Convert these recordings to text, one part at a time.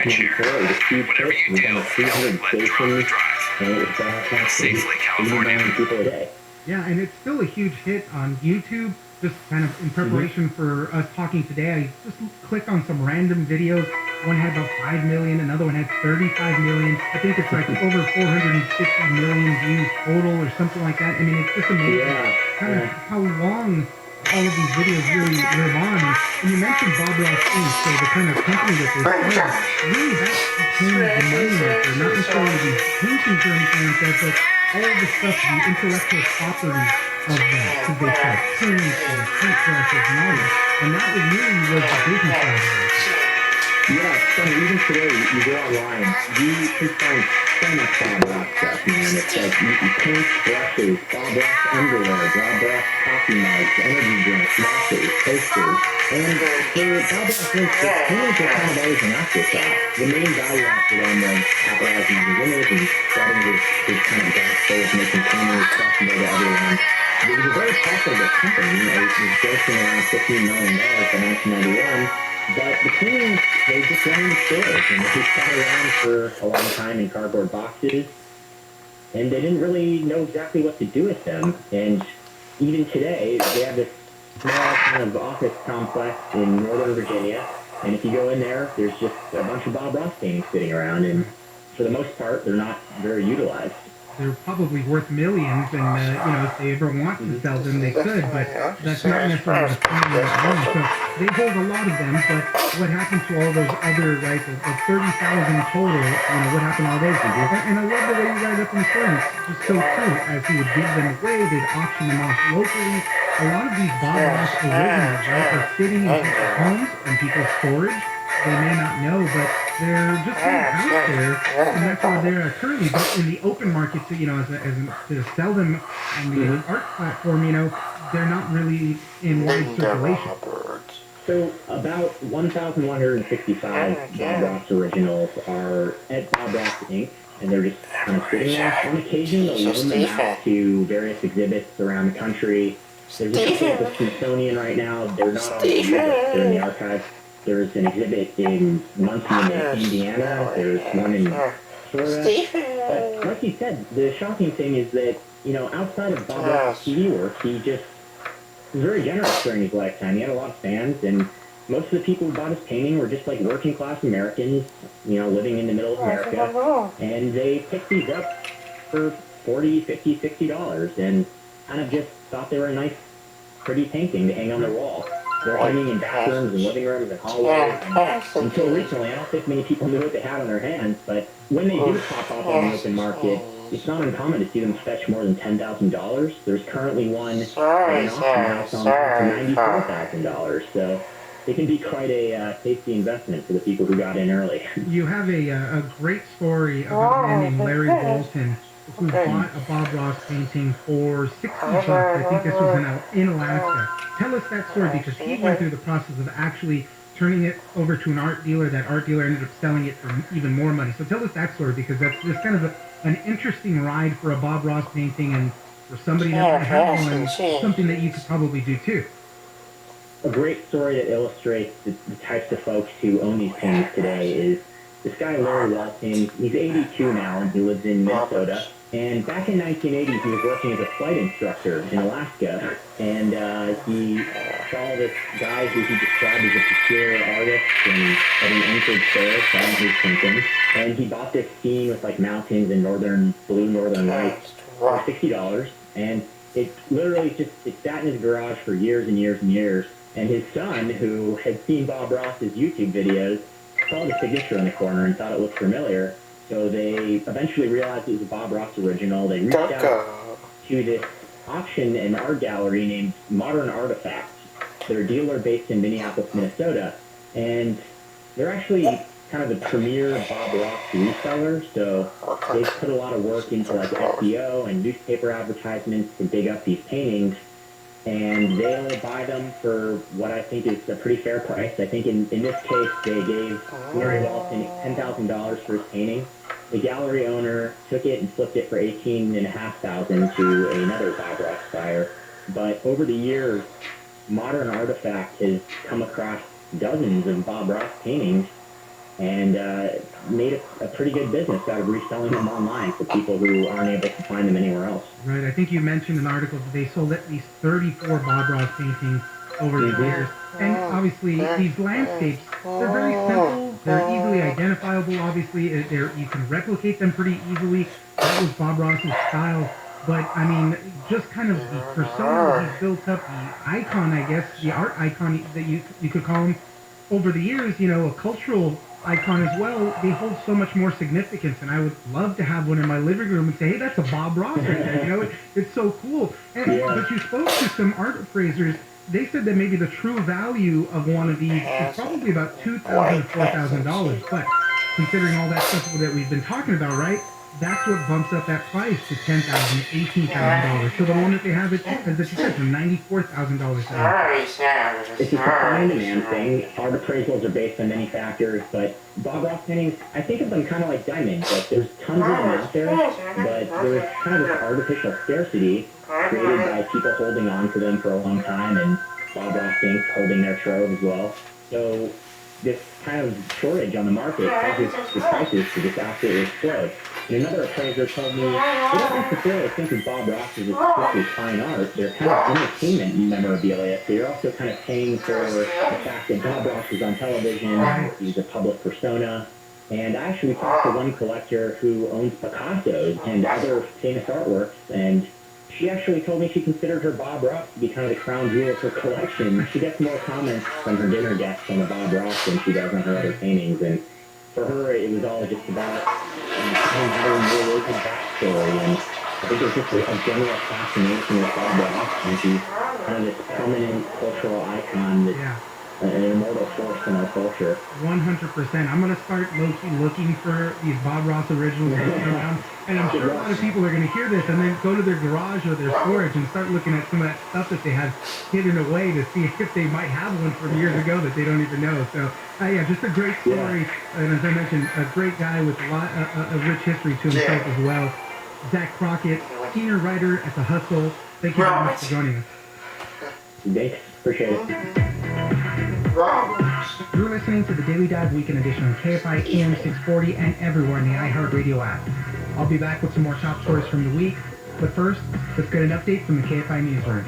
rideshare. Whatever you do, let drop drive. Safely, California. Yeah, and it's still a huge hit on YouTube. Just kind of in preparation for us talking today, I just clicked on some random videos. One had about 5 million, another one had 35 million. I think it's like over 450 million views total or something like that. I mean, it's just amazing kind of how long all of these videos really live on. And you mentioned Bob Ross Inc., so the kind of company that they started, really that became the money maker, not necessarily the paintings or anything like that, but all of the stuff, the intellectual property of that. So they sell paints and paintbrushes and all that. And that was really was the business side of it. Yeah, it's funny, even today, you go online, you can find so much Bob Ross stuff, man. It's like you paint brushes, Bob Ross underwear, Bob Ross coffee mugs, energy drinks, watches, posters. And for Bob Ross drinks, the paintings are kind of always an afterthought. The main value add for them was capitalizing on his image and spreading his kind of gospel of making paintings accessible to everyone. It was a very profitable company. It was grossing around $15 million by 1991. But the paintings, they just went into stores, and they sat around for a long time in cardboard boxes, and they didn't really know exactly what to do with them. And even today, they have this small kind of office complex in Northern Virginia, and if you go in there, there's just a bunch of Bob Ross paintings sitting around, and for the most part, they're not very utilized. They're probably worth millions, and if they ever want to sell them, they could, but that's not necessarily the plan at all. So they hold a lot of them, but what happened to all those other, right, the 30,000 total, what happened to all those? And I love the way you write up in the story. It's just so true. As he would give them away, they'd auction them off locally. A lot of these Bob Ross originals, right, are sitting in people's homes and people's storage. They may not know, but they're just kind of out there, and that's why they're currently in the open market to, to sell them on the art platform, they're not really in wide circulation. So about 1,165 Bob Ross originals are at Bob Ross Inc., and they're just kind of sitting there. On occasion, they'll loan them out to various exhibits around the country. There's a couple at the Smithsonian right now. They're not on the exhibit, they're in the archives. There's an exhibit in Muncie, Indiana. There's one in Florida. But like you said, the shocking thing is that, outside of Bob Ross' TV work, he just was very generous during his lifetime. He had a lot of fans, and most of the people who bought his painting were just like working class Americans, living in the middle of America. And they picked these up for $40, $50, $60 and kind of just thought they were a nice, pretty painting to hang on their wall. They're hanging in bathrooms and living rooms and hallways. And until recently, I don't think many people knew what they had on their hands, but when they do pop up on the open market, it's not uncommon to see them fetch more than $10,000. There's currently one in an auction house on for $94,000. So it can be quite a tasty investment for the people who got in early. You have a great story about a man named Larry Bolton who bought a Bob Ross painting for $60. I think this was in Alaska. Tell us that story, because he went through the process of actually turning it over to an art dealer. That art dealer ended up selling it for even more money. So tell us that story, because that's just kind of an interesting ride for a Bob Ross painting, and for somebody that might have one, something that you could probably do too. A great story that illustrates the types of folks who own these paintings today is this guy, Larry Walton. He's 82 now, and he lives in Minnesota. And back in 1980, he was working as a flight instructor in Alaska, and he saw this guy who he described as a peculiar artist and at an Anchorage fair selling his paintings. And he bought this scene with like mountains and blue northern lights for $60. And it literally it sat in his garage for years and years and years. And his son, who had seen Bob Ross's YouTube videos, saw the signature in the corner and thought it looked familiar. So they eventually realized it was a Bob Ross original. They reached out to this auction and art gallery named Modern Artifacts. They're a dealer based in Minneapolis, Minnesota. And they're actually kind of the premier Bob Ross reseller. So they've put a lot of work into like SEO and newspaper advertisements to dig up these paintings. And they'll buy them for what I think is a pretty fair price. I think in this case, they gave Larry Walton $10,000 for his painting. The gallery owner took it and flipped it for $18,500 to another Bob Ross buyer. But over the years, Modern Artifact has come across dozens of Bob Ross paintings, and made a pretty good business out of reselling them online for people who aren't able to find them anywhere else. Right. I think you mentioned in an article that they sold at least 34 Bob Ross paintings over the years. And obviously, these landscapes, they're very simple. They're easily identifiable. Obviously, you can replicate them pretty easily. That was Bob Ross's style. But, I mean, just kind of the persona that he's built up, the icon, I guess, the art icon that you could call him, over the years, you know, a cultural icon as well, they hold so much more significance, and I would love to have one in my living room and say, hey, that's a Bob Ross right there, you know, it's so cool. And, but you spoke to some art appraisers. They said that maybe the true value of one of these is probably about $2,000 to $4,000, but considering all that stuff that we've been talking about, right, that's what bumps up that price to $10,000, $18,000. So the one that they have, as you said, for $94,000. It's a supply and demand thing. Art appraisals are based on many factors, but Bob Ross paintings, I think of them kind of like diamonds. Like there's tons of them out there, but there's kind of this artificial scarcity created by people holding on to them for a long time, and Bob Ross Inc. holding their trove as well. So this kind of shortage on the market causes the prices to just absolutely explode. And another appraiser told me they don't necessarily think of Bob Ross as strictly fine art. They're kind of entertainment memorabilia. So you're also kind of paying for the fact that Bob Ross is on television. He's a public persona. And I actually talked to one collector who owns Picasso's and other famous artworks, and she actually told me she considered her Bob Ross to be kind of the crown jewel of her collection. She gets more comments from her dinner guests on the Bob Ross than she does on her other paintings. And for her, it was all just about having more local backstory. And I think there's just a general fascination with Bob Ross, and she's kind of this permanent cultural icon that's an immortal force in our culture. 100%. I'm going to start low-key looking for these Bob Ross originals around, and I'm sure a lot of people are going to hear this and then go to their garage or their storage and start looking at some of that stuff that they have hidden away to see if they might have one from years ago that they don't even know. So, yeah, just a great story. And as I mentioned, a great guy with a rich history to himself as well. Zach Crockett, senior writer at The Hustle. Thank you very much for joining us. Thanks. Appreciate it. You're listening to the Daily Dive Weekend Edition on Kfi Am 640 and everywhere in the iHeartRadio app. I'll be back with some more shop stories from the week, but first, let's get an update from the KFI newsroom.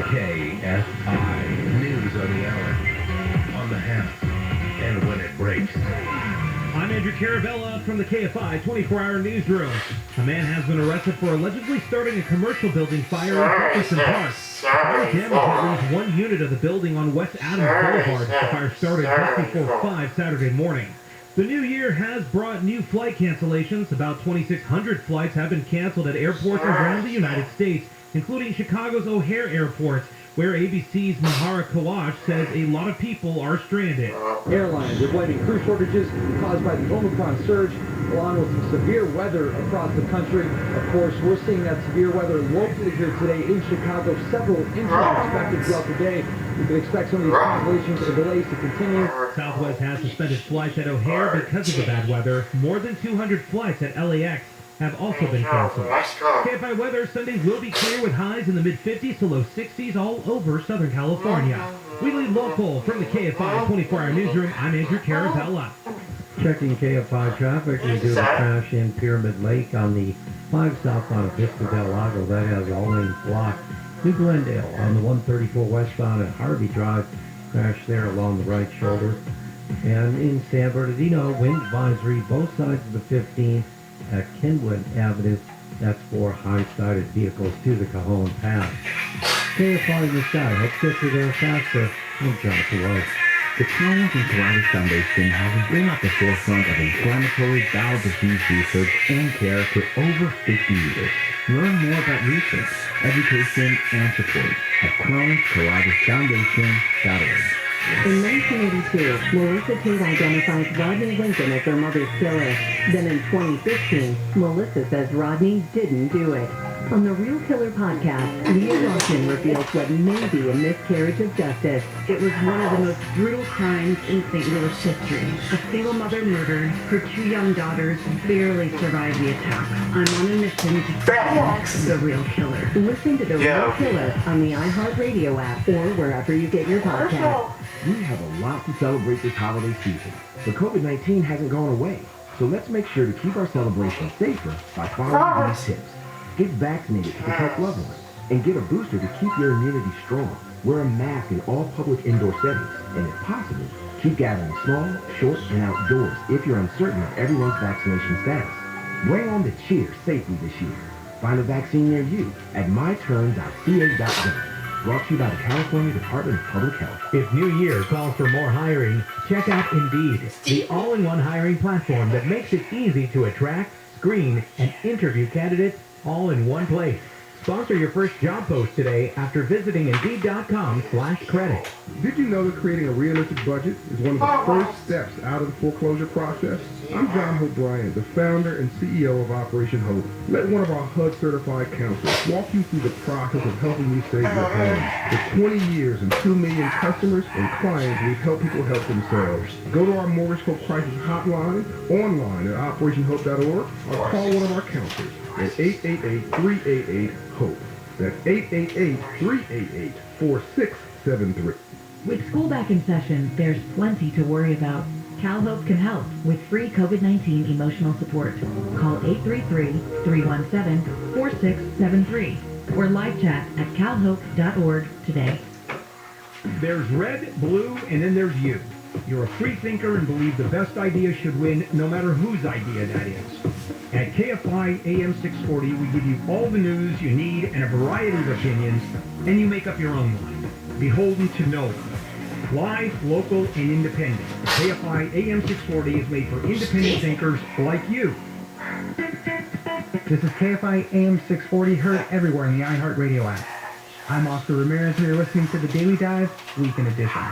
KFI News on the hour, on the half, and when it breaks. I'm Andrew Caravella from the KFI 24-hour newsroom. A man has been arrested for allegedly starting a commercial building fire in Jefferson Park. Fire damaged at least one unit of the building on West Adams Boulevard. The fire started just before 5 Saturday morning. The new year has brought new flight cancellations. About 2,600 flights have been canceled at airports around the United States, including Chicago's O'Hare Airport, where ABC's Mahara Kawash says a lot of people are stranded. Airlines are blaming crew shortages caused by the Omicron surge, along with some severe weather across the country. Of course, we're seeing that severe weather locally here today in Chicago. Several incidents expected throughout the day. We can expect some of these cancellations or delays to continue. Southwest has suspended flights at O'Hare because of the bad weather. More than 200 flights at LAX have also been canceled. KFI weather Sunday will be clear with highs in the mid-50s to low 60s all over Southern California. We lead local from the KFI 24-hour newsroom. I'm Andrew Caravella. Checking KFI traffic, we do a crash in Pyramid Lake on the 5 southbound of Vista del Lago. That has all lanes blocked. New Glendale on the 134 westbound at Harvey Drive. Crash there along the right shoulder. And in San Bernardino, wind advisory both sides of the 15 at Kenwood Avenue. That's for high-sided vehicles to the Cajon Pass. KFI in the sky helps get you there faster. I'm Jonathan White. The Cowled-chassis Foundation has been at the forefront of inflammatory bowel disease research and care for over 50 years. Learn more about research, education, and support at cowled-chassis.org. In 1982, Melissa Tate identifies Rodney Lincoln as her mother's killer. Then in 2015, Melissa says Rodney didn't do it. On the Real Killer podcast, Leah Lawson reveals what may be a miscarriage of justice. It was one of the most brutal crimes in St. Louis history. A single mother murdered, her 2 young daughters barely survived the attack. I'm on a mission to find the Real Killer. Listen to the Real Killer on the iHeartRadio app or wherever you get your podcasts. We have a lot to celebrate this holiday season, but COVID-19 hasn't gone away. So let's make sure to keep our celebration safer by following these tips. Get vaccinated to protect loved ones, and get a booster to keep your immunity strong. Wear a mask in all public indoor settings, and if possible, keep gathering small, short, and outdoors if you're uncertain of everyone's vaccination status. Bring on the cheer safely this year. Find a vaccine near you at myturn.ca.gov. Brought to you by the California Department of Public Health. If New Year calls for more hiring, check out Indeed, the all-in-one hiring platform that makes it easy to attract, screen, and interview candidates all in one place. Sponsor your first job post today after visiting Indeed.com/credit. Did you know that creating a realistic budget is one of the first steps out of the foreclosure process? I'm John Hope Bryant, the founder and CEO of Operation Hope. Let one of our HUD-certified counselors walk you through the process of helping you save your home. For 20 years and 2 million customers and clients, we've helped people help themselves. Go to our Mortgage Hope Crisis Hotline, online at operationhope.org, or call one of our counselors at 888-388-HOPE. That's 888-388-4673. With school back in session, there's plenty to worry about. CalHope can help with free COVID-19 emotional support. Call 833-317-4673 or live chat at calhope.org today. There's red, blue, and then there's you. You're a free thinker and believe the best idea should win no matter whose idea that is. At Kfi Am 640, we give you all the news you need and a variety of opinions, and you make up your own mind, beholden to no one. Live, local, and independent. KFI AM 640 is made for independent thinkers like you. This is KFI AM 640, heard everywhere in the iHeartRadio app. I'm Oscar Ramirez, and you're listening to the Daily Dive Weekend Edition.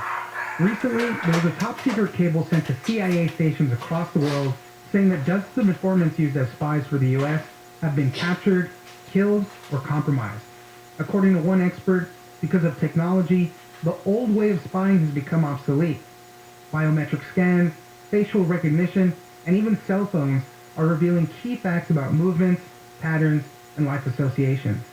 Recently, there was a top-secret cable sent to CIA stations across the world saying that dozens of informants used as spies for the U.S. have been captured, killed, or compromised. According to one expert, because of technology, the old way of spying has become obsolete. Biometric scans, facial recognition, and even cell phones are revealing key facts about movements, patterns, and life associations.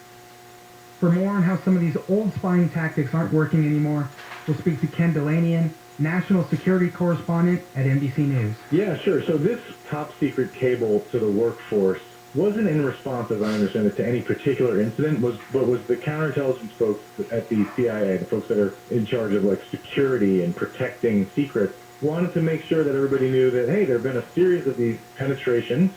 For more on how some of these old spying tactics aren't working anymore, we'll speak to Ken Delanian, National Security Correspondent at NBC News. Yeah, sure. So this top secret cable to the workforce wasn't in response, as I understand it, to any particular incident, but was the counterintelligence folks at the CIA, the folks that are in charge of like security and protecting secrets, wanted to make sure that everybody knew that, hey, there have been a series of these penetrations.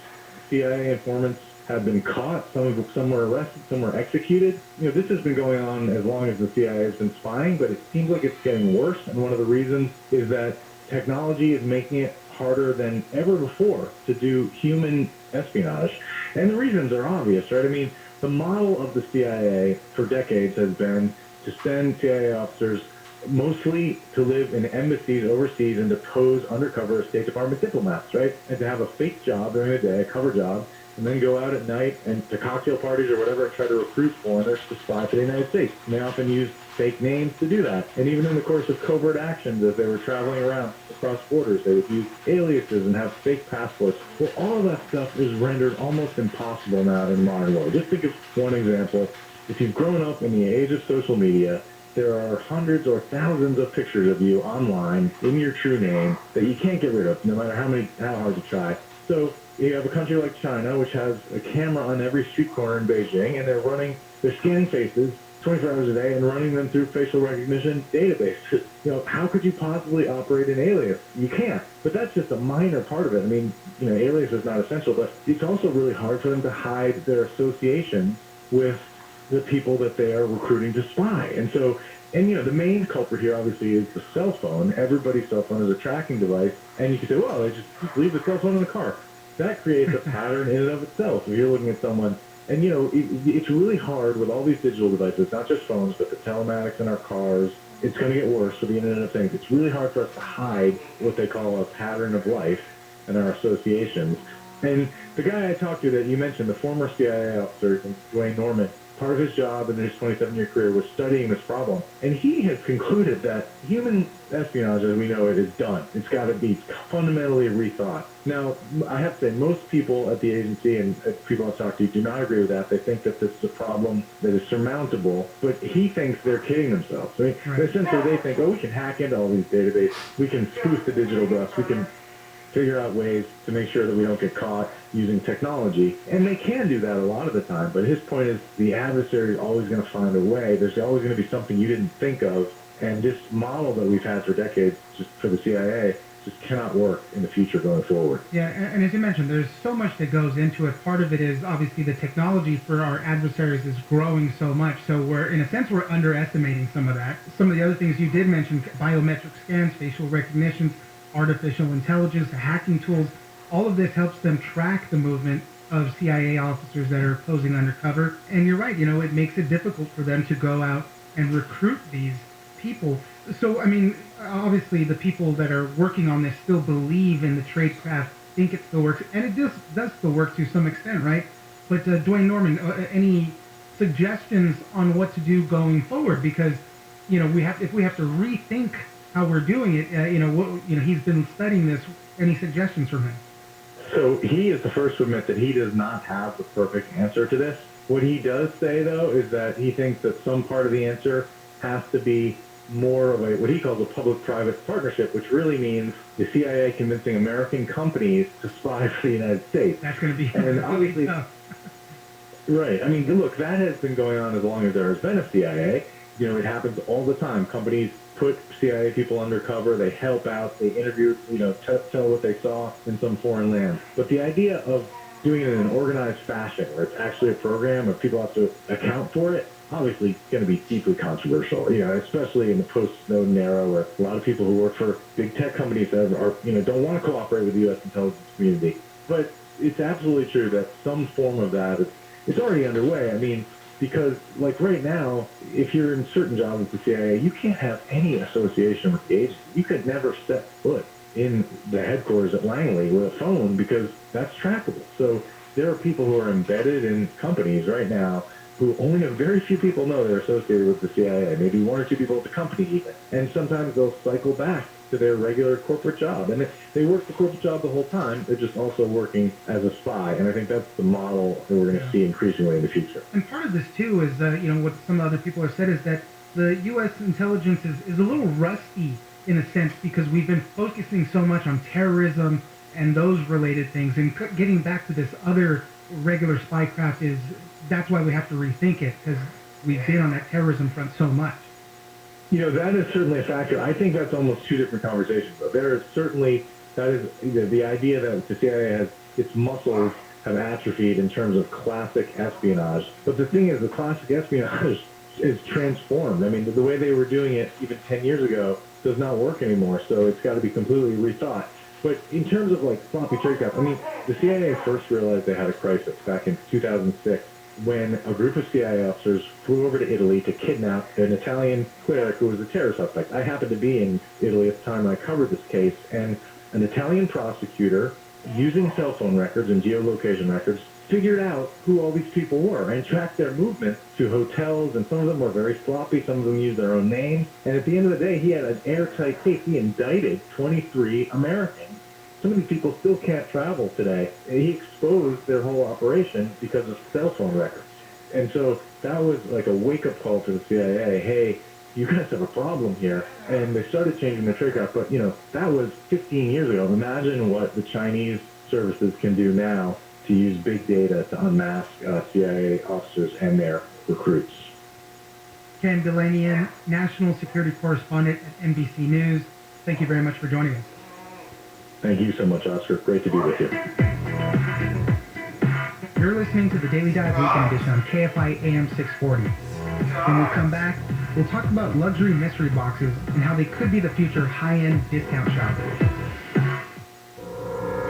CIA informants have been caught, some were arrested, some were executed. You know, this has been going on as long as the CIA has been spying, but it seems like it's getting worse, and one of the reasons is that technology is making it harder than ever before to do human espionage. And the reasons are obvious, right? I mean, the model of the CIA for decades has been to send CIA officers mostly to live in embassies overseas and to pose undercover as State Department diplomats, right? And to have a fake job during the day, a cover job, and then go out at night and to cocktail parties or whatever and try to recruit foreigners to spy for the United States. And they often use fake names to do that. And even in the course of covert actions, as they were traveling around across borders, they would use aliases and have fake passports. Well, all of that stuff is rendered almost impossible now in the modern world. Just think of one example. If you've grown up in the age of social media, there are hundreds or thousands of pictures of you online in your true name that you can't get rid of, no matter how hard you try. So you have a country like China, which has a camera on every street corner in Beijing, and they're scanning faces 24 hours a day and running them through facial recognition databases. You know, how could you possibly operate an alias? You can't. But that's just a minor part of it. I mean, you know, alias is not essential, but it's also really hard for them to hide their association with the people that they are recruiting to spy. And so, you know, the main culprit here obviously is the cell phone. Everybody's cell phone is a tracking device, and you can say, well, they just leave the cell phone in the car. That creates a pattern in and of itself. If you're looking at someone, and you know, it's really hard with all these digital devices, not just phones, but the telematics in our cars. It's going to get worse with the Internet of Things. It's really hard for us to hide what they call a pattern of life and our associations. And the guy I talked to that you mentioned, the former CIA officer, Dwayne Norman, part of his job in his 27-year career was studying this problem. And he has concluded that human espionage, as we know it, is done. It's got to be fundamentally rethought. Now, I have to say, most people at the agency and people I've talked to do not agree with that. They think that this is a problem that is surmountable, but he thinks they're kidding themselves. I mean, essentially, they think, oh, we can hack into all these databases. We can spoof the digital dust. We can figure out ways to make sure that we don't get caught using technology. And they can do that a lot of the time, but his point is the adversary is always going to find a way. There's always going to be something you didn't think of, and this model that we've had for decades just for the CIA just cannot work in the future going forward. Yeah, and as you mentioned, there's so much that goes into it. Part of it is obviously the technology for our adversaries is growing so much, so in a sense, we're underestimating some of that. Some of the other things you did mention, biometric scans, facial recognitions, artificial intelligence, hacking tools, all of this helps them track the movement of CIA officers that are posing undercover. And you're right, it makes it difficult for them to go out and recruit these people. So, I mean, obviously the people that are working on this still believe in the tradecraft, think it still works, and it does still work to some extent, right? But Dwayne Norman, any suggestions on what to do going forward? Because, if we have to rethink how we're doing it, he's been studying this. Any suggestions from him? So he is the first to admit that he does not have the perfect answer to this. What he does say, though, is that he thinks that some part of the answer has to be more of what he calls a public-private partnership, which really means the CIA convincing American companies to spy for the United States. That's going to be and obviously tough. Right. I mean, look, that has been going on as long as there has been a CIA. It happens all the time. Companies put CIA people undercover, they help out, they interview, tell what they saw in some foreign land. But the idea of doing it in an organized fashion, where it's actually a program and people have to account for it, obviously going to be deeply controversial, especially in the post-Snowden era, where a lot of people who work for big tech companies don't want to cooperate with the U.S. intelligence community. But it's absolutely true that some form of that is already underway. I mean, because, like, right now, if you're in certain jobs at the CIA, you can't have any association with the agency. You could never set foot in the headquarters at Langley with a phone because that's trackable. So there are people who are embedded in companies right now who only a very few people know they're associated with the CIA, maybe one or two people at the company even. And sometimes they'll cycle back to their regular corporate job. And they work the corporate job the whole time. They're just also working as a spy. And I think that's the model that we're going to see increasingly in the future. And part of this, too, is, what some other people have said is that the U.S. intelligence is a little rusty in a sense because we've been focusing so much on terrorism and those related things. And getting back to this other regular spycraft that's why we have to rethink it, because we've been on that terrorism front so much. That is certainly a factor. I think that's almost two different conversations, though. There is certainly, that is the idea that the CIA has, its muscles have atrophied in terms of classic espionage. But the thing is, the classic espionage is transformed. I mean, the way they were doing it even 10 years ago does not work anymore, so it's got to be completely rethought. But in terms of, like, sloppy tradecraft, I mean, the CIA first realized they had a crisis back in 2006 when a group of CIA officers flew over to Italy to kidnap an Italian cleric who was a terror suspect. I happened to be in Italy at the time I covered this case, and an Italian prosecutor, using cell phone records and geolocation records, figured out who all these people were and tracked their movements to hotels, and some of them were very sloppy, some of them used their own names. And at the end of the day, he had an airtight case. He indicted 23 Americans. Some of these people still can't travel today. And he exposed their whole operation because of cell phone records. And so that was like a wake-up call to the CIA. Hey, you guys have a problem here. And they started changing their tradecraft. But, that was 15 years ago. Imagine what the Chinese services can do now to use big data to unmask CIA officers and their recruits. Ken Delanian, National Security Correspondent at NBC News. Thank you very much for joining us. Thank you so much, Oscar. Great to be with you. You're listening to the Daily Dive Weekend Edition on KFI AM 640. When we come back, we'll talk about luxury mystery boxes and how they could be the future high-end discount shoppers.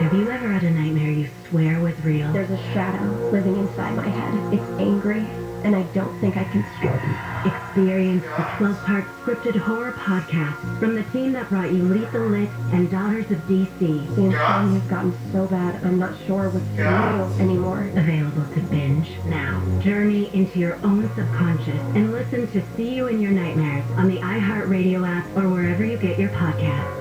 Have you ever had a nightmare you swear was real? There's a shadow living inside my head. It's angry and I don't think I can struggle. Experience the 12-part scripted horror podcast from the team that brought you Lethal Lit and Daughters of DC. The insomnia has gotten so bad, I'm not sure what's real anymore. Available to binge now. Journey into your own subconscious and listen to See You in Your Nightmares on the iHeartRadio app or wherever you get your podcasts.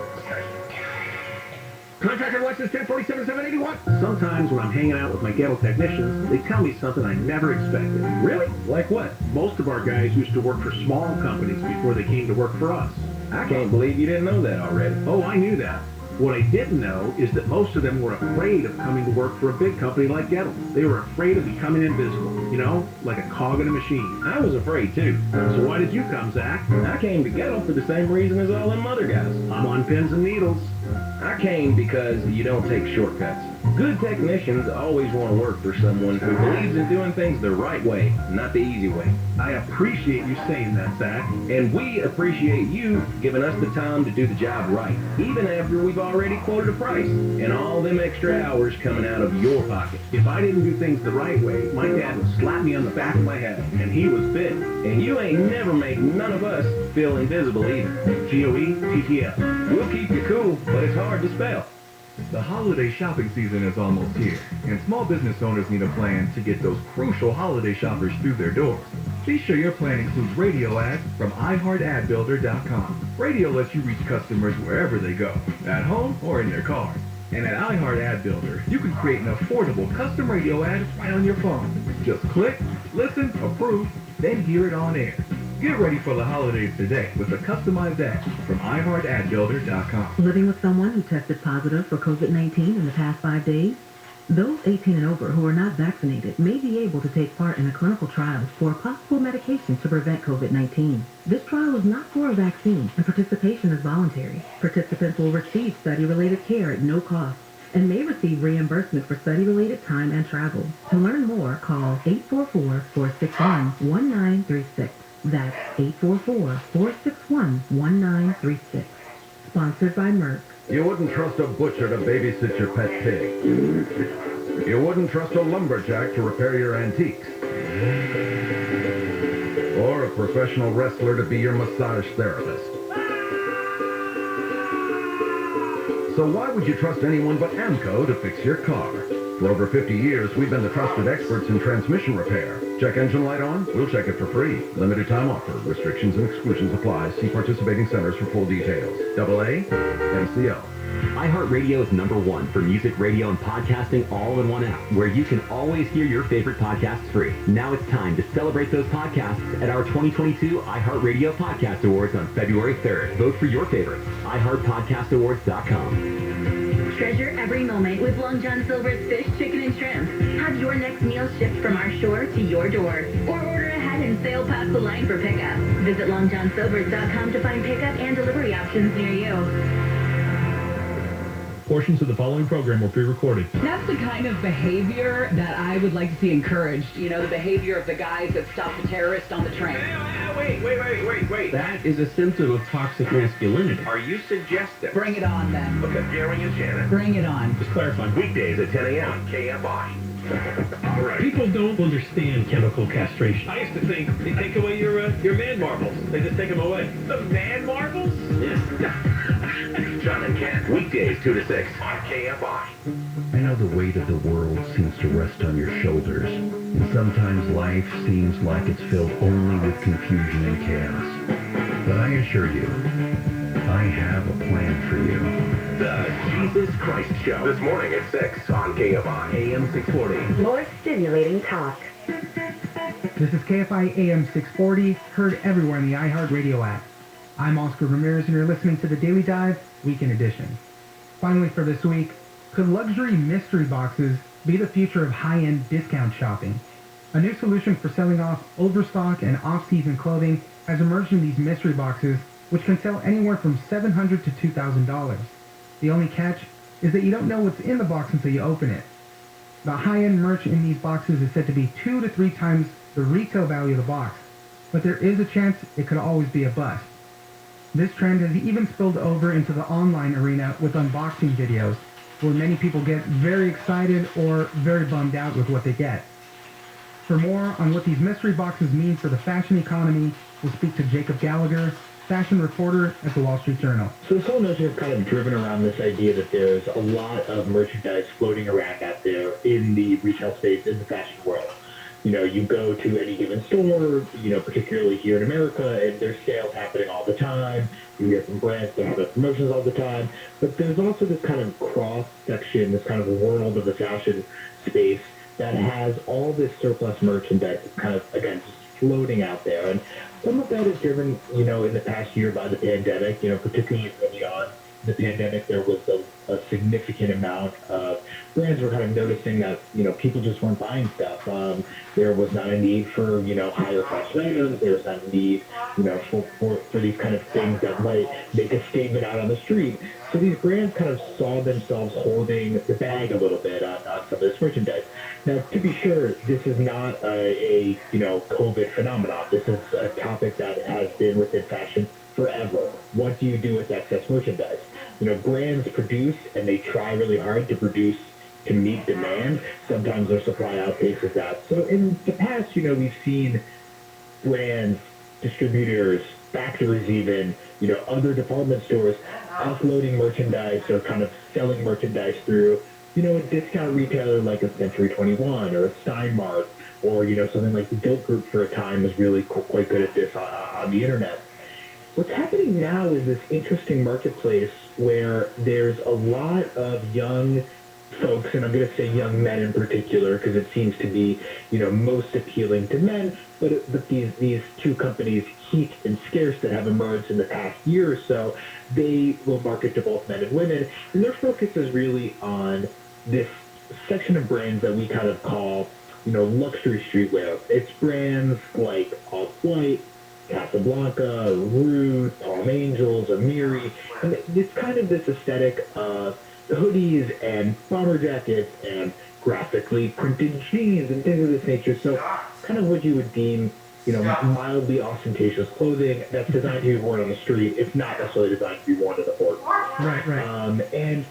Contractor license 1047-781. Sometimes when I'm hanging out with my ghetto technicians, they tell me something I never expected. Really? Like what? Most of our guys used to work for small companies before they came to work for us. I can't believe you didn't know that already. Oh, I knew that. What I didn't know is that most of them were afraid of coming to work for a big company like Ghetto. They were afraid of becoming invisible, you know, like a cog in a machine. I was afraid too. So why did you come, Zach? I came to Ghetto for the same reason as all them other guys. I'm on pins and needles. I came because you don't take shortcuts. Good technicians always want to work for someone who believes in doing things the right way, not the easy way. I appreciate you saying that, Zach. And we appreciate you giving us the time to do the job right, even after we've already quoted a price, and all them extra hours coming out of your pocket. If I didn't do things the right way, my dad would slap me on the back of my head, and he was big. And you ain't never make none of us feel invisible either. GOE-TTL. We'll keep you cool, but it's hard to spell. The holiday shopping season is almost here, and small business owners need a plan to get those crucial holiday shoppers through their doors. Be sure your plan includes radio ads from iHeartAdBuilder.com. Radio lets you reach customers wherever they go, at home or in their cars. And at iHeart Ad Builder, you can create an affordable custom radio ad right on your phone. Just click, listen, approve, then hear it on air. Get ready for the holidays today with a customized ad from iHeartAdBuilder.com. Living with someone who tested positive for COVID-19 in the past 5 days? Those 18 and over who are not vaccinated may be able to take part in a clinical trial for a possible medication to prevent COVID-19. This trial is not for a vaccine, and participation is voluntary. Participants will receive study-related care at no cost and may receive reimbursement for study-related time and travel. To learn more, call 844-461-1936. That's 844-461-1936. Sponsored by Merck. You wouldn't trust a butcher to babysit your pet pig. You wouldn't trust a lumberjack to repair your antiques. Or a professional wrestler to be your massage therapist. So why would you trust anyone but AMCO to fix your car? For over 50 years, we've been the trusted experts in transmission repair. Check engine light on? We'll check it for free. Limited time offer. Restrictions and exclusions apply. See participating centers for full details. AA, MCO. iHeartRadio is #1 for music, radio, and podcasting all in one app, where you can always hear your favorite podcasts free. Now it's time to celebrate those podcasts at our 2022 iHeartRadio Podcast Awards on February 3rd. Vote for your favorites. iHeartPodcastAwards.com. Treasure every moment with Long John Silver's fish, chicken, and shrimp. Have your next meal shipped from our shore to your door. Or order ahead and sail past the line for pickup. Visit longjohnsilvers.com to find pickup and delivery options near you. Portions of the following program were pre-recorded. That's the kind of behavior that I would like to see encouraged. You know, the behavior of the guys that stopped the terrorist on the train. Wait. That is a symptom of toxic masculinity. Are you suggesting? Bring it on, then. Okay, Gary and Shannon. Bring it on. Just clarifying. Weekdays at 10 a.m. on KFI. All right. People don't understand chemical castration. I used to think they take away your man marbles. They just take them away. The man marbles? Yeah. John and Ken. Weekdays 2 to 6 on KFI. I know the weight of the world seems to rest on your shoulders, and sometimes life seems like it's filled only with confusion and chaos. But I assure you, I have a plan for you. The Jesus Christ Show. This morning at 6 on KFI AM 640. More stimulating talk. This is KFI AM 640, heard everywhere in the iHeartRadio app. I'm Oscar Ramirez, and you're listening to the Daily Dive Weekend Edition. Finally for this week, could luxury mystery boxes be the future of high-end discount shopping? A new solution for selling off overstock and off-season clothing has emerged in these mystery boxes, which can sell anywhere from $700 to $2,000. The only catch is that you don't know what's in the box until you open it. The high-end merch in these boxes is said to be 2 to 3 times the retail value of the box, but there is a chance it could always be a bust. This trend has even spilled over into the online arena with unboxing videos, where many people get very excited or very bummed out with what they get. For more on what these mystery boxes mean for the fashion economy, we'll speak to Jacob Gallagher, fashion reporter at the Wall Street Journal. So this whole notion is kind of driven around this idea that there's a lot of merchandise floating around out there in the retail space, in the fashion world. You know, you go to any given store, you know, particularly here in America, and there's sales happening all the time. You hear from brands that have promotions all the time. But there's also this kind of cross-section, this kind of world of the fashion space that has all this surplus merchandise that's kind of, again, just floating out there. And some of that is driven, you know, in the past year by the pandemic. You know, particularly early on in the pandemic, there was a significant amount of brands were kind of noticing that, you know, people just weren't buying stuff. There was not a need for, you know, higher fashion items. There was not a need, you know, for these kind of things that might make a statement out on the street. So these brands kind of saw themselves holding the bag a little bit on some of this merchandise. Now, to be sure, this is not a you know, COVID phenomenon. This is a topic that has been within fashion forever. What do you do with excess merchandise? You know, brands produce, and they try really hard to produce to meet demand. Sometimes their supply outpaces that. So in the past, you know, we've seen brands, distributors, factories even, you know, other department stores offloading merchandise or kind of selling merchandise through, you know, a discount retailer like a Century 21 or a Steinmart, or, you know, something like the Gilt Group for a time was really quite good at this on the internet. What's happening now is this interesting marketplace where there's a lot of young folks, and I'm going to say young men in particular because it seems to be, you know, most appealing to men, but these two companies, Heat and Scarce, that have emerged in the past year or so, they will market to both men and women, and their focus is really on this section of brands that we kind of call, you know, luxury streetwear. It's brands like Off-White, Casablanca, Rude, Palm Angels, Amiri, and it's kind of this aesthetic of hoodies and bomber jackets and graphically printed jeans and things of this nature. So kind of what you would deem, you know, mildly ostentatious clothing that's designed to be worn on the street. It's not necessarily designed to be worn at the port. Right. And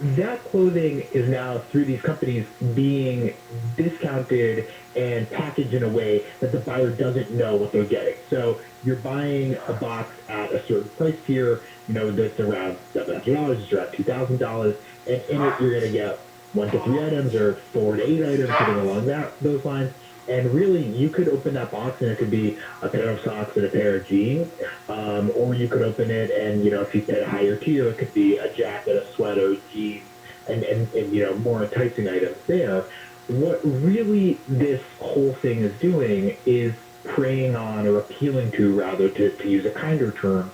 that clothing is now, through these companies, being discounted and packaged in a way that the buyer doesn't know what they're getting. So you're buying a box at a certain price tier, you know, that's around $700, it's around $2,000, and in it you're going to get 1 to 3 items or 4 to 8 items, something along those lines. And really, you could open that box and it could be a pair of socks and a pair of jeans, or you could open it and, you know, if you pay a higher tier, it could be a jacket, a sweater, jeans, and you know, more enticing items there. What really this whole thing is doing is preying on, or appealing to, rather, to use a kinder term,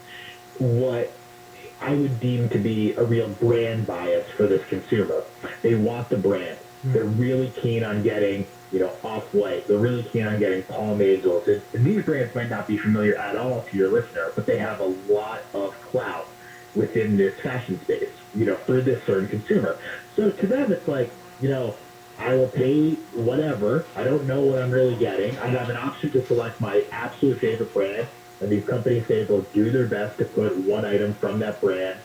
what I would deem to be a real brand bias for this consumer. They want the brand. They're really keen on getting, you know, Off-White. They're really keen on getting Palm Angels. And these brands might not be familiar at all to your listener, but they have a lot of clout within this fashion space, you know, for this certain consumer. So to them, it's like, you know, I will pay whatever. I don't know what I'm really getting. I have an option to select my absolute favorite brand, and these companies say they'll do their best to put one item from that brand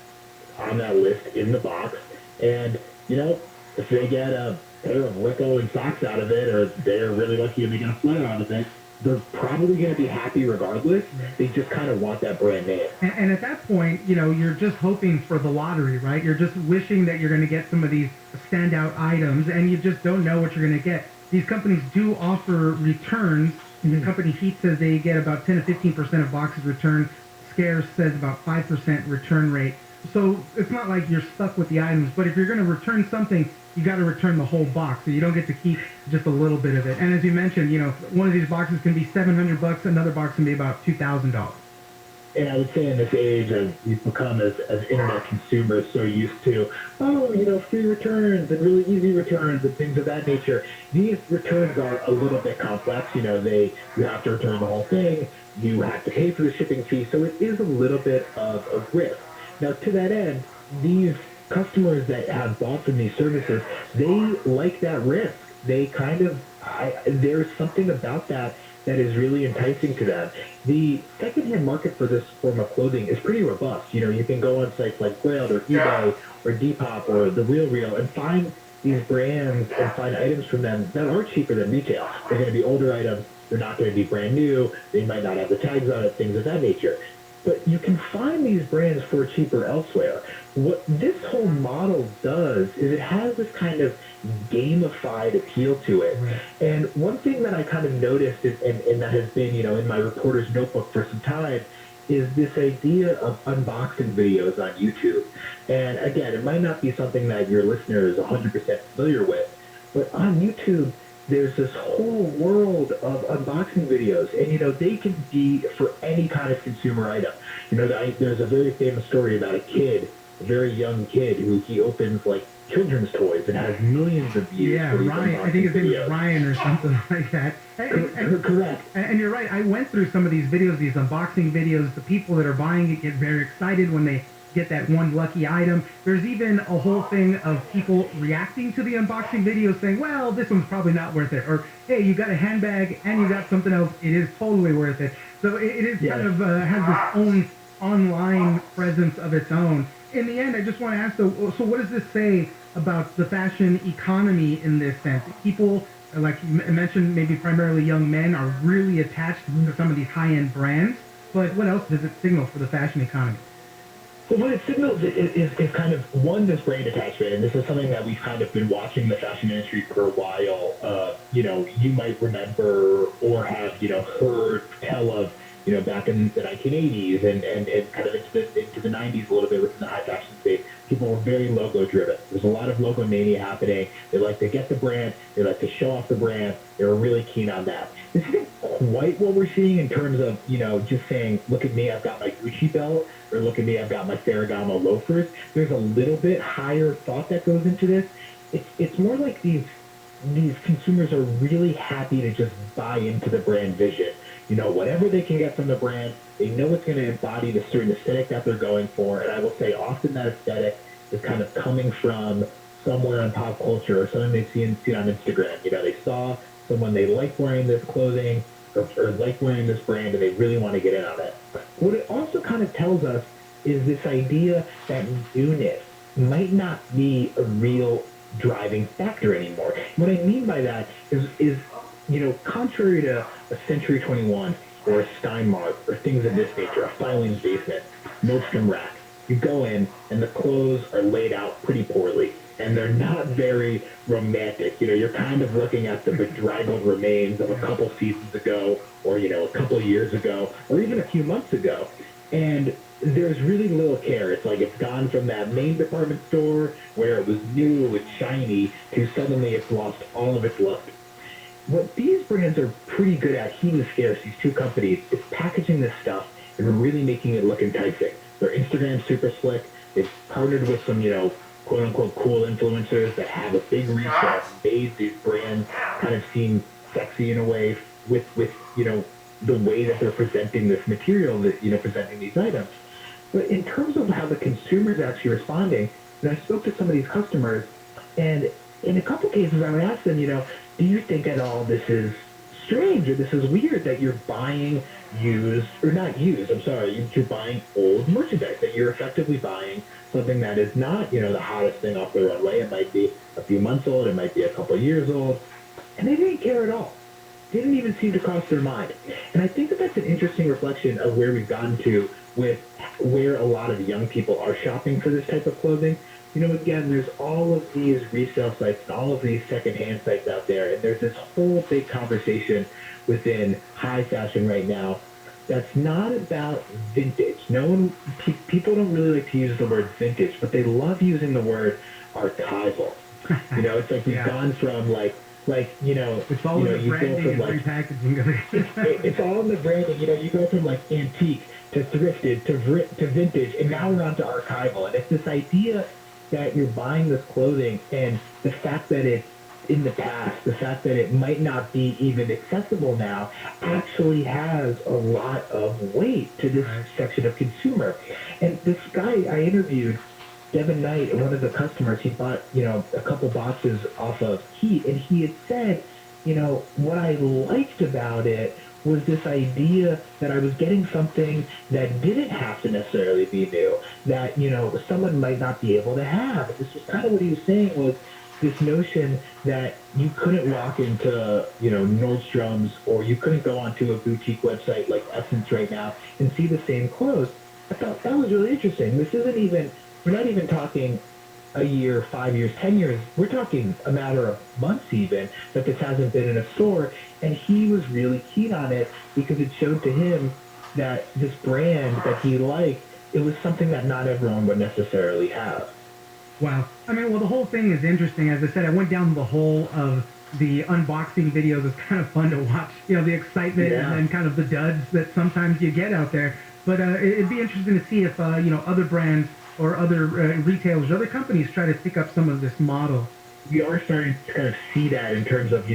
on that list in the box. And, you know, if they get a pair of Rico and socks out of it, or they're really lucky and they get a sweater out of it, they're probably going to be happy regardless. They just kind of want that brand name. And at that point, you know, you're just hoping for the lottery, right? You're just wishing that you're going to get some of these standout items, and you just don't know what you're going to get. These companies do offer returns. The company Heat says they get about 10 to 15% of boxes returned. Scarce says about 5% return rate. So it's not like you're stuck with the items, but if you're going to return something, you got to return the whole box, so you don't get to keep just a little bit of it. And as you mentioned, you know, one of these boxes can be $700, another box can be about $2,000. And I would say in this age, as we've become as internet consumers so used to, oh, you know, free returns and really easy returns and things of that nature, these returns are a little bit complex. You know, you have to return the whole thing, you have to pay for the shipping fee, so it is a little bit of a risk. Now, to that end, these customers that have bought from these services, they like that risk. They kind of, there's something about that is really enticing to them. The secondhand market for this form of clothing is pretty robust. You know, you can go on sites like Grailed or eBay or Depop or The RealReal and find these brands and find items from them that are cheaper than retail. They're going to be older items. They're not going to be brand new. They might not have the tags on it, things of that nature. But you can find these brands for cheaper elsewhere. What this whole model does is it has this kind of gamified appeal to it. Right. And one thing that I kind of noticed, and that has been, in my reporter's notebook for some time, is this idea of unboxing videos on YouTube. And again, it might not be something that your listener is 100% familiar with, but on YouTube, there's this whole world of unboxing videos, and they can be for any kind of consumer item. There's a very famous story about a very young kid, who he opens like children's toys and has millions of views. Yeah, Ryan. I think his name is Ryan or something like that. Correct. And you're right. I went through some of these videos, these unboxing videos. The people that are buying it get very excited when they get that one lucky item. There's even a whole thing of people reacting to the unboxing videos saying, well, this one's probably not worth it. Or, hey, you got a handbag and you got something else. It is totally worth it. So it is kind of has this own online presence of its own. In the end, I just want to ask, so what does this say about the fashion economy in this sense? People, like you mentioned, maybe primarily young men, are really attached to some of these high-end brands. But what else does it signal for the fashion economy? Well, what it signals is kind of, one, this brand attachment, and this is something that we've kind of been watching the fashion industry for a while. You might remember or have, heard tell of, back in the 1980s and kind of into the 90s a little bit within the high fashion space, people were very logo-driven. There's a lot of logo mania happening. They like to get the brand. They like to show off the brand. They were really keen on that. This isn't quite what we're seeing in terms of, just saying, look at me, I've got my Gucci belt, or look at me, I've got my Ferragamo loafers. There's a little bit higher thought that goes into this. It's more like these consumers are really happy to just buy into the brand vision. Whatever they can get from the brand, they know it's going to embody the certain aesthetic that they're going for. And I will say often that aesthetic is kind of coming from somewhere in pop culture or something they've seen on Instagram. They saw someone they like wearing this clothing or like wearing this brand, and they really want to get in on it. What it also kind of tells us is this idea that newness might not be a real driving factor anymore. What I mean by that is contrary to a Century 21 or a Steinmart or things of this nature, a Filing's Basement, Nordstrom Rack, you go in and the clothes are laid out pretty poorly and they're not very romantic. You're kind of looking at the bedraggled remains of a couple seasons ago or, a couple years ago or even a few months ago. And there's really little care. It's like it's gone from that main department store where it was new and shiny to suddenly it's lost all of its luster. What these brands are pretty good at, Heat and Scarce, these two companies, is packaging this stuff and really making it look enticing. Their Instagram's super slick. They've partnered with some, quote-unquote cool influencers that have a big reach that have made these brands kind of seem sexy in a way with the way that they're presenting this material, that presenting these items. But in terms of how the consumer's actually responding, I spoke to some of these customers, and in a couple cases I would ask them, do you think at all this is strange or this is weird that you're buying you're buying old merchandise, that you're effectively buying something that is not, the hottest thing off the runway. It might be a few months old, it might be a couple years old, and they didn't care at all. They didn't even seem to cross their mind. And I think that that's an interesting reflection of where we've gotten to with where a lot of young people are shopping for this type of clothing. Again, there's all of these resale sites and all of these secondhand sites out there, and there's this whole big conversation within high fashion right now that's not about vintage. People don't really like to use the word vintage, but they love using the word archival. It's like we've gone from it's all in the branding and repackaging. It's all in the branding. You go from antique to thrifted to vintage, and now we're on to archival. And it's this idea that you're buying this clothing, and the fact that it's in the past, the fact that it might not be even accessible now, actually has a lot of weight to this section of consumer. And this guy I interviewed, Devin Knight, one of the customers, he bought, a couple boxes off of Heat, and he had said, what I liked about it was this idea that I was getting something that didn't have to necessarily be new, that, someone might not be able to have. This was kind of what he was saying was, this notion that you couldn't walk into, Nordstrom's, or you couldn't go onto a boutique website like Essence right now and see the same clothes. I thought that was really interesting. We're not even talking a year, 5 years, 10 years. We're talking a matter of months even that this hasn't been in a store. And he was really keen on it because it showed to him that this brand that he liked, it was something that not everyone would necessarily have. Wow. I mean, well, the whole thing is interesting. As I said, I went down the hole of the unboxing videos. It's kind of fun to watch, the excitement and then kind of the duds that sometimes you get out there. But it'd be interesting to see if, other brands or other retailers, other companies try to pick up some of this model. We are starting to kind of see that in terms of,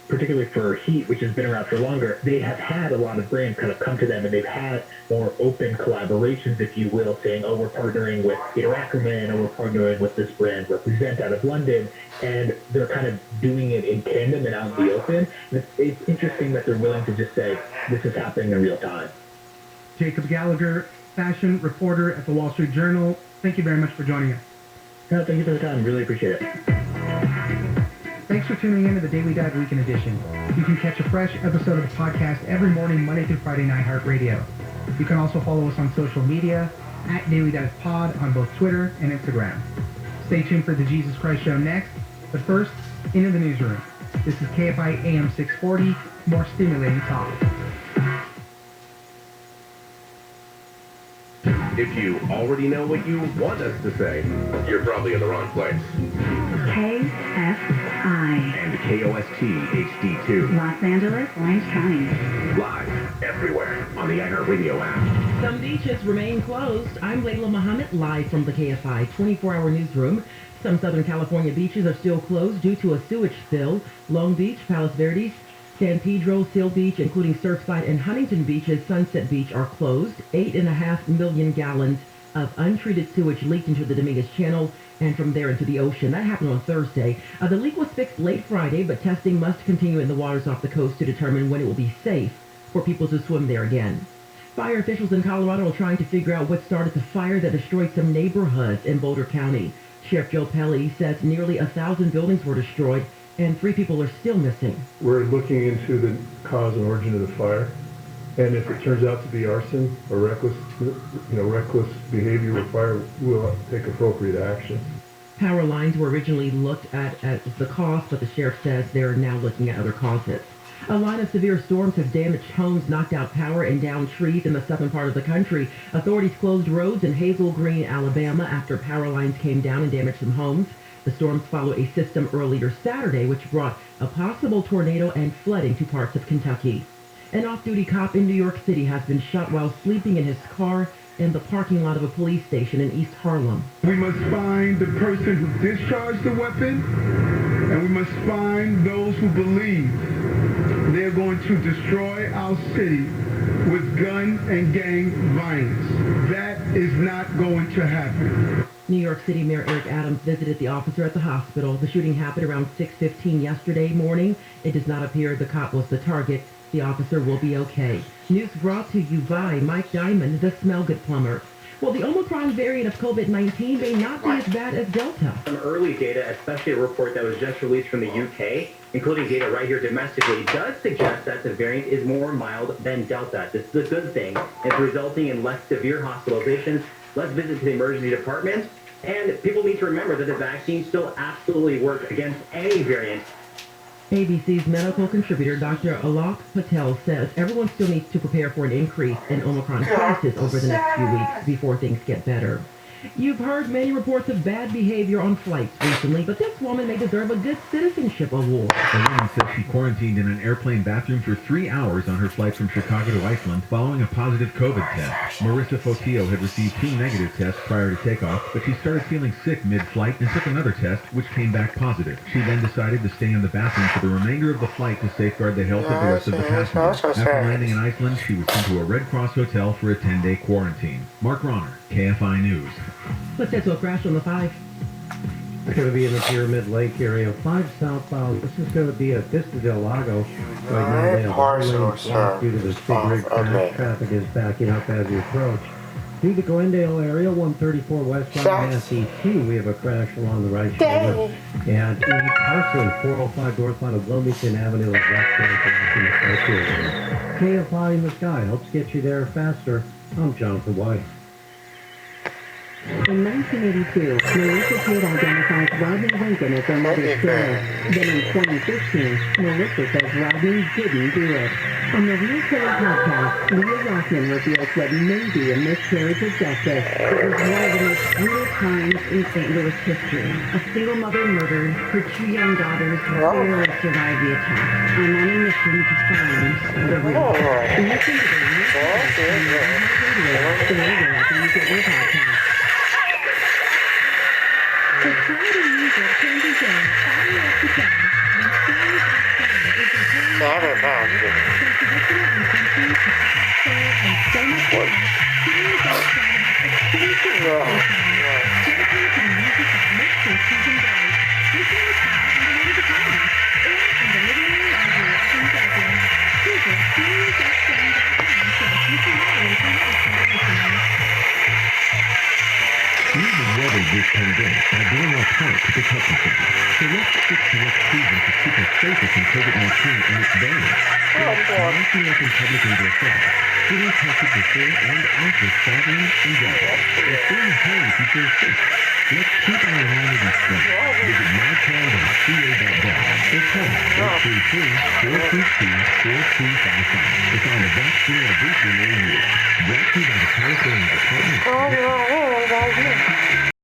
particularly for Heat, which has been around for longer, they have had a lot of brands kind of come to them, and they've had more open collaborations, if you will, saying, oh, we're partnering with Ackerman, or we're partnering with this brand Represent out of London, and they're kind of doing it in tandem and out in the open. And it's interesting that they're willing to just say, this is happening in real time. Jacob Gallagher, fashion reporter at the Wall Street Journal, thank you very much for joining us. No, thank you for the time. Really appreciate it. Thanks for tuning in to the Daily Dive Weekend Edition. You can catch a fresh episode of the podcast every morning, Monday through Friday, on iHeartRadio. You can also follow us on social media at Daily Dive Pod on both Twitter and Instagram. Stay tuned for the Jesus Christ Show next, but first, into the newsroom. This is KFI AM 640, more stimulating talk. If you already know what you want us to say, you're probably in the wrong place. KFI. And KOST HD2. Los Angeles, Orange County. Live everywhere on the iHeartRadio app. Some beaches remain closed. I'm Layla Muhammad, live from the KFI 24-hour newsroom. Some Southern California beaches are still closed due to a sewage spill. Long Beach, Palos Verdes, San Pedro, Seal Beach, including Surfside and Huntington Beaches, Sunset Beach are closed. 8.5 million gallons of untreated sewage leaked into the Dominguez Channel and from there into the ocean. That happened on Thursday. The leak was fixed late Friday, but testing must continue in the waters off the coast to determine when it will be safe for people to swim there again. Fire officials in Colorado are trying to figure out what started the fire that destroyed some neighborhoods in Boulder County. Sheriff Joe Pelly says nearly 1,000 buildings were destroyed and 3 people are still missing. We're looking into the cause and origin of the fire, and if it turns out to be arson or reckless behavior with fire, we'll take appropriate action. Power lines were originally looked at as the cause, but the sheriff says they're now looking at other causes. A line of severe storms have damaged homes, knocked out power, and downed trees in the southern part of the country. Authorities closed roads in Hazel Green, Alabama, after power lines came down and damaged some homes. The storms follow a system earlier Saturday, which brought a possible tornado and flooding to parts of Kentucky. An off-duty cop in New York City has been shot while sleeping in his car in the parking lot of a police station in East Harlem. We must find the person who discharged the weapon, and we must find those who believe they're going to destroy our city with gun and gang violence. That is not going to happen. New York City Mayor Eric Adams visited the officer at the hospital. The shooting happened around 6:15 yesterday morning. It does not appear the cop was the target. The officer will be okay. News brought to you by Mike Diamond, the smell good plumber. Well, the Omicron variant of COVID-19 may not be as bad as Delta. Some early data, especially a report that was just released from the UK, including data right here domestically, does suggest that the variant is more mild than Delta. This is a good thing. It's resulting in less severe hospitalizations, less visits to the emergency department, and people need to remember that the vaccine still absolutely works against any variant. ABC's medical contributor, Dr. Alok Patel, says everyone still needs to prepare for an increase in Omicron cases over the next few weeks before things get better. You've heard many reports of bad behavior on flights recently, but this woman may deserve a Good Citizenship Award. The woman said she quarantined in an airplane bathroom for 3 hours on her flight from Chicago to Iceland following a positive COVID test. Marissa Fotillo had received 2 negative tests prior to takeoff, but she started feeling sick mid-flight and took another test, which came back positive. She then decided to stay in the bathroom for the remainder of the flight to safeguard the health of the rest of the passengers. After landing in Iceland, she was sent to a Red Cross hotel for a 10-day quarantine. Mark Ronner, KFI News. Let's head to a crash on the 5. It's going to be in the Pyramid Lake area. 5 southbound. This is going to be at Vista del Lago. Right now they have one lane blocked due to this big rig crash. Traffic is backing up as you approach. Through the Glendale area, 134 westbound Mass E2, we have a crash along the right shoulder. And in Carson, 405 northbound of Wilmington Avenue, is left there blocking the circuit. KFI in the sky helps get you there faster. I'm Jonathan White. In 1982, Melissa Tate identifies Rodney Lincoln as her mother's killer. Then in 2015, Melissa says Rodney didn't do it. On the Real Killer podcast, Leah Rothman reveals what may be a miscarriage of justice. It was one of the most brutal times in St. Louis history. A single mother murdered, her 2 young daughters barely survived the attack. I'm on a mission to find the real killer. Listen to the Real Killer on the radio app and you get your podcast. The crowd of music can be done all up to down, and series of sound is entirely from traditional and country to pop, soul, and so much more. Series of sound exclusive sound dedicated to the music that makes your season bright. Listen to Todd on the way to the comments, or on the living room of your watching bedroom. Visit SeriesXM.com so that you can always have some listeners. We have weathered this pandemic by doing our part to protect each other. So let's stick to what's proven to keep us safer from COVID-19 and its variants. Masking up in public and yourself, getting tested before and after traveling and driving, and staying home if you feel sick. Let's keep our humanity strong. Visit mytown.ca.gov or call 833-422-4255 to find a vaccine or booster near you. Brought to you by the California Department of